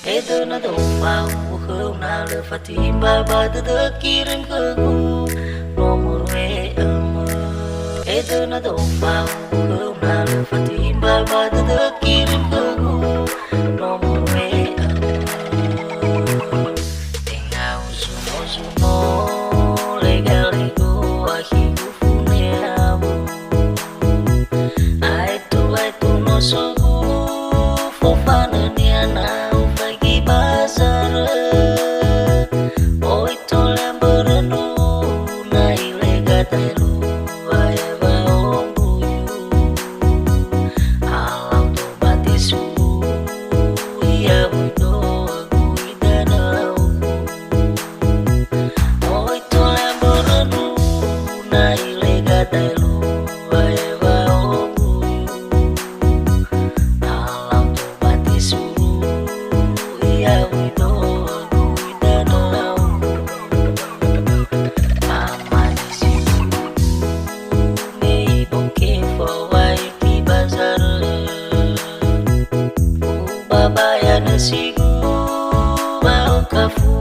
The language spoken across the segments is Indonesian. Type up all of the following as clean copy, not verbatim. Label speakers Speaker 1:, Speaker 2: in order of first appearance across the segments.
Speaker 1: Aetu na tofau hôm nào lỡ phát tim ba ba từ kirim ke gu nomor WA Aetu na tofau hôm nào lỡ phát tim ba ba từ kirim ke gu nomor WA Tenga uzuno zuno lega-lego AKHIGU FUNEHAWU Aetu nosogu fofanõ bazarõu tolea mendengarkan daelu hayae Alaudo batesuru ihawuido idanõ tolea mendengarkan daelu Alaudo batesuru ihawuido Sigu aukhu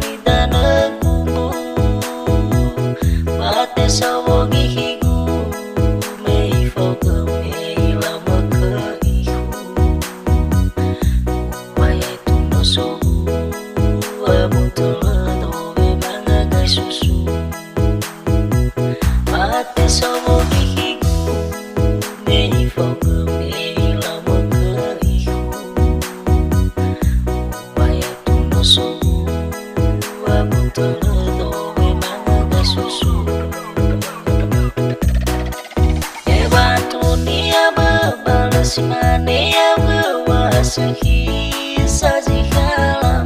Speaker 1: idanõ batesuru higu Aetu nosogu susu batesuru higu Simania berwasahi sajikalam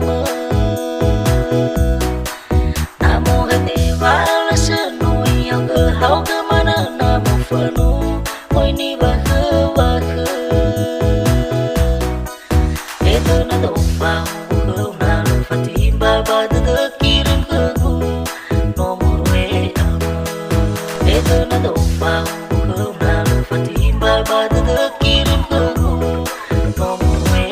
Speaker 1: namun hati balas senui yang kehau kemana namun fofanõ niwakhô-wakhõi Aetu na tofau hôm nào lỡ phát tim ba ba từ kirim ke gu nomor WA Aetu na tofau hôm nào lỡ phát tim ba ba từ kirim ke gu nomor WA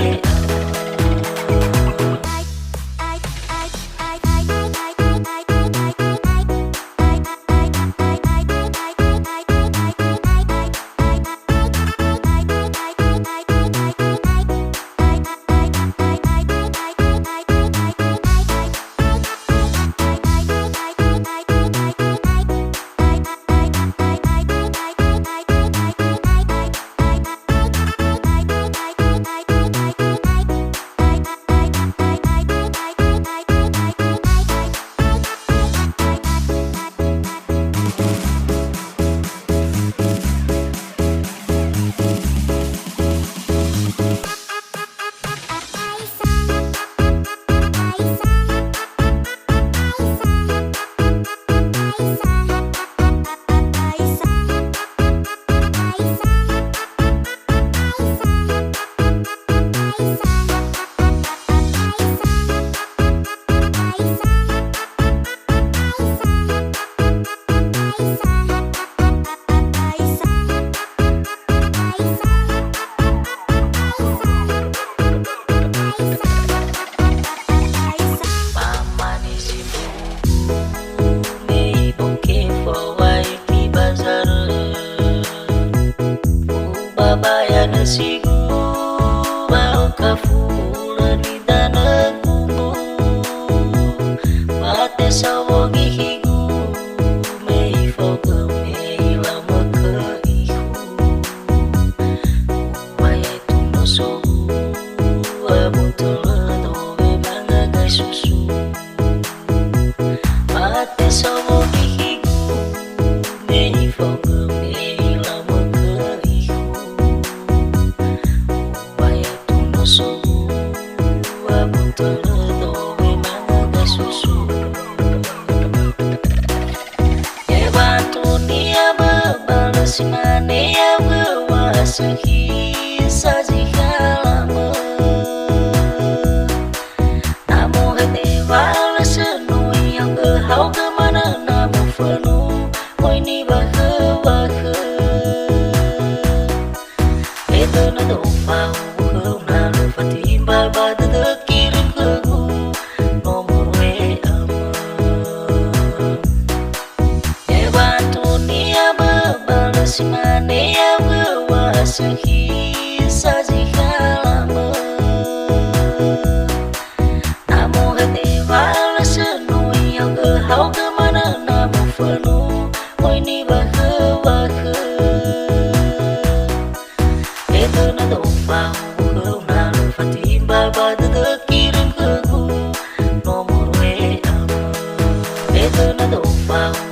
Speaker 1: Sigu aukhu idanõ batesuru higu Aetu nosogu susu batesuru higu Simania berwasahi sajikalam namun hati balas senui yang kehau kemana namun fofanõ niwakhô-wakhõi Aetu na tofau hôm nào lỡ phát tim ba ba từ Simane yang gewasuhi saji halaman Namu hati wala senui yang gehau kemana namu penuh Oi niwakhô-wakhõi Aetu nado fofanõ lalu fatimba batesuru nomor WA Aetu nado fofanõ